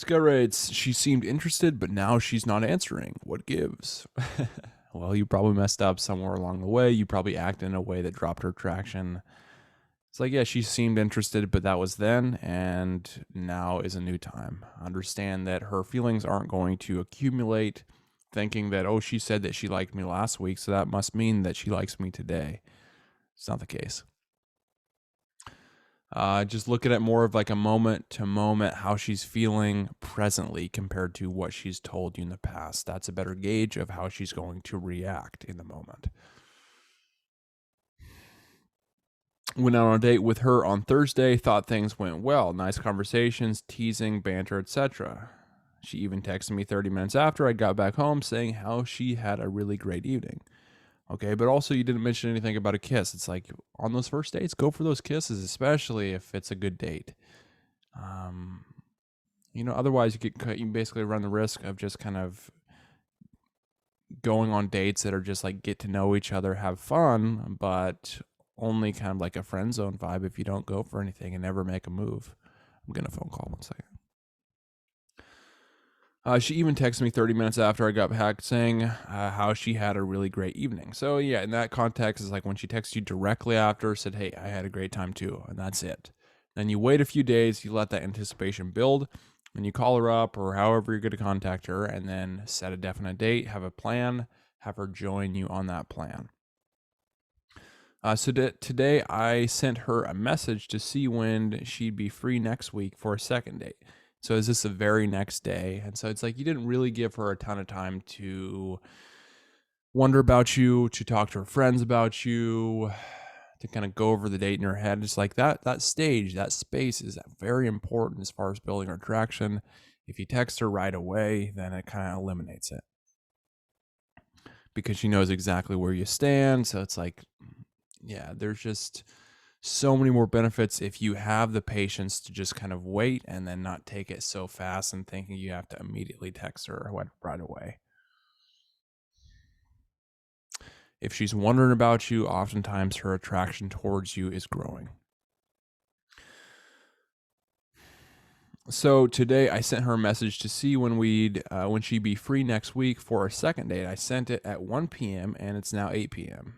Sky rates, she seemed interested, but now she's not answering. What gives? Well, you probably messed up somewhere along the way. You probably acted in a way that dropped her traction. It's like, yeah, she seemed interested, but that was then, and now is a new time. Understand that her feelings aren't going to accumulate, thinking that, oh, she said that she liked me last week, so that must mean that she likes me today. It's not the case. Just look at it more of like a moment to moment, how she's feeling presently compared to what she's told you in the past. That's a better gauge of how she's going to react in the moment. Went out on a date with her on Thursday, thought things went well. Nice conversations, teasing, banter, etc. She even texted me 30 minutes after I got back home saying how she had a really great evening. Okay, but also you didn't mention anything about a kiss. It's like on those first dates, go for those kisses, especially if it's a good date. Um, otherwise you basically run the risk of just kind of going on dates that are just like get to know each other, have fun, but only kind of like a friend zone vibe if you don't go for anything and never make a move. I'm getting a phone call, 1 second. She even texted me 30 minutes after I got back saying how she had a really great evening. So yeah, in that context, is like when she texts you directly after, said, hey, I had a great time too, and that's it. Then you wait a few days, you let that anticipation build, and you call her up or however you're going to contact her, and then set a definite date, have a plan, have her join you on that plan. So today I sent her a message to see when she'd be free next week for a second date. So is this the very next day? And so it's like you didn't really give her a ton of time to wonder about you, to talk to her friends about you, to kind of go over the date in your head. It's like that stage, that space is very important as far as building her attraction. If you text her right away, then it kind of eliminates it because she knows exactly where you stand. So it's like, yeah, there's just so many more benefits if you have the patience to just kind of wait and then not take it so fast and thinking you have to immediately text her right away. If she's wondering about you, oftentimes her attraction towards you is growing. So today I sent her a message to see when she'd be free next week for a second date. I sent it at 1 p.m. and it's now 8 p.m.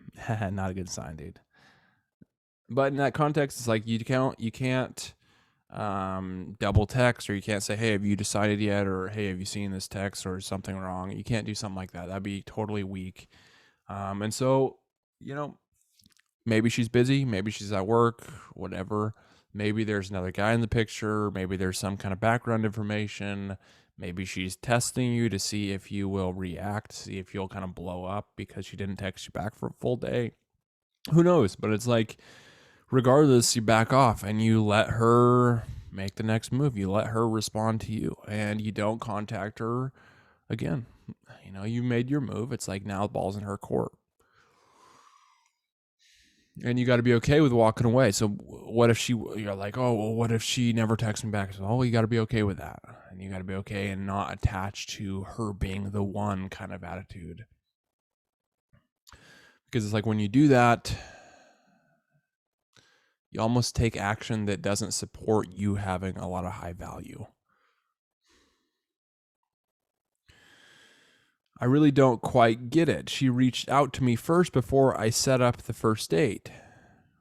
Not a good sign, dude. But in that context, it's like you can't double text, or you can't say, hey, have you decided yet? Or hey, have you seen this text or something wrong? You can't do something like that. That'd be totally weak. And so, maybe she's busy, maybe she's at work, whatever. Maybe there's another guy in the picture. Maybe there's some kind of background information. Maybe she's testing you to see if you will react, see if you'll kind of blow up because she didn't text you back for a full day. Who knows? But it's like, regardless, you back off and you let her make the next move. You let her respond to you and you don't contact her again. You made your move. It's like now the ball's in her court. And you got to be okay with walking away. So what if you're like, oh, well, what if she never texts me back? So, oh, you got to be okay with that. And you got to be okay and not attached to her being the one kind of attitude. Because it's like when you do that, you almost take action that doesn't support you having a lot of high value. I really don't quite get it. She reached out to me first before I set up the first date.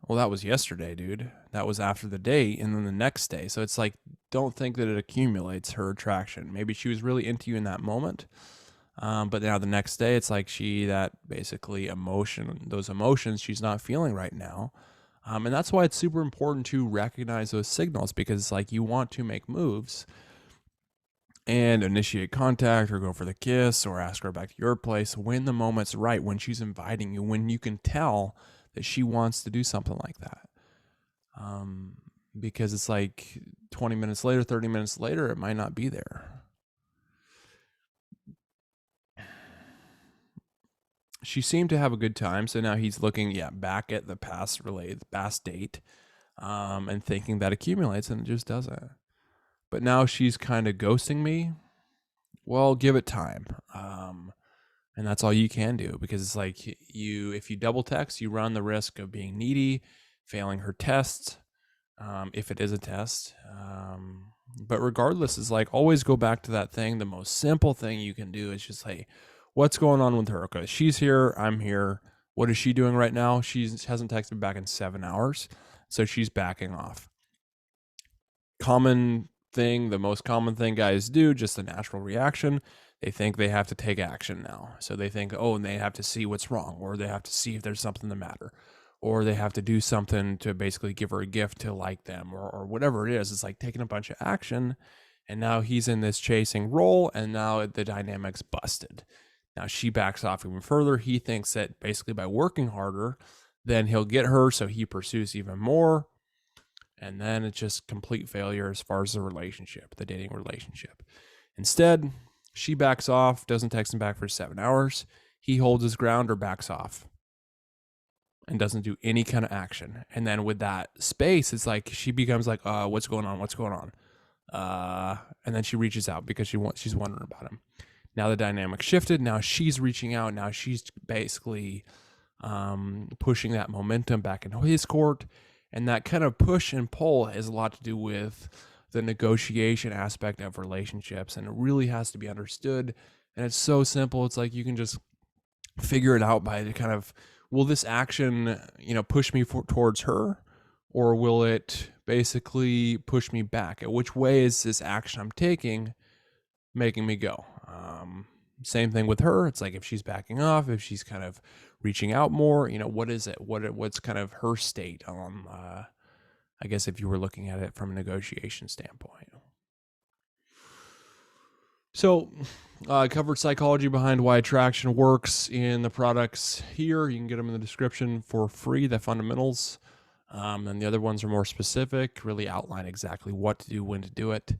Well, that was yesterday, dude. That was after the date and then the next day. So it's like, don't think that it accumulates her attraction. Maybe she was really into you in that moment. But now the next day, it's like those emotions she's not feeling right now. And that's why it's super important to recognize those signals, because it's like you want to make moves and initiate contact or go for the kiss or ask her back to your place when the moment's right, when she's inviting you, when you can tell that she wants to do something like that. Because it's like 20 minutes later, 30 minutes later, it might not be there. She seemed to have a good time. So now he's looking, back at the past date, and thinking that accumulates, and it just doesn't. But now she's kind of ghosting me. Well, give it time. And that's all you can do, because it's like if you double text, you run the risk of being needy, failing her tests. If it is a test, But regardless, it's like always go back to that thing. The most simple thing you can do is just, hey, what's going on with her? Okay, she's here, I'm here. What is she doing right now? She hasn't texted back in 7 hours, so she's backing off. Common thing, the most common thing guys do, just a natural reaction. They think they have to take action now. So they think, oh, and they have to see what's wrong, or they have to see if there's something the matter, or they have to do something to basically give her a gift to like them, or whatever it is. It's like taking a bunch of action, and now he's in this chasing role, and now the dynamic's busted. Now she backs off even further. He thinks that basically by working harder, then he'll get her, so he pursues even more. And then it's just complete failure as far as the relationship, the dating relationship. Instead, she backs off, doesn't text him back for 7 hours. He holds his ground or backs off and doesn't do any kind of action. And then with that space, it's like she becomes like, what's going on? What's going on? And then she reaches out because she's wondering about him. Now the dynamic shifted. Now she's reaching out. Now she's basically pushing that momentum back into his court. And that kind of push and pull has a lot to do with the negotiation aspect of relationships. And it really has to be understood. And it's so simple. It's like you can just figure it out by the kind of, will this action, push me towards her? Or will it basically push me back? Which way is this action I'm taking making me go? Same thing with her. It's like if she's backing off, if she's kind of reaching out more, what is it? What's kind of her state on, I guess if you were looking at it from a negotiation standpoint. So I covered psychology behind why attraction works in the products here. You can get them in the description for free, the fundamentals. And the other ones are more specific, really outline exactly what to do, when to do it.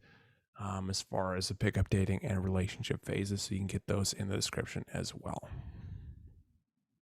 As far as the pickup, dating, and relationship phases. So you can get those in the description as well.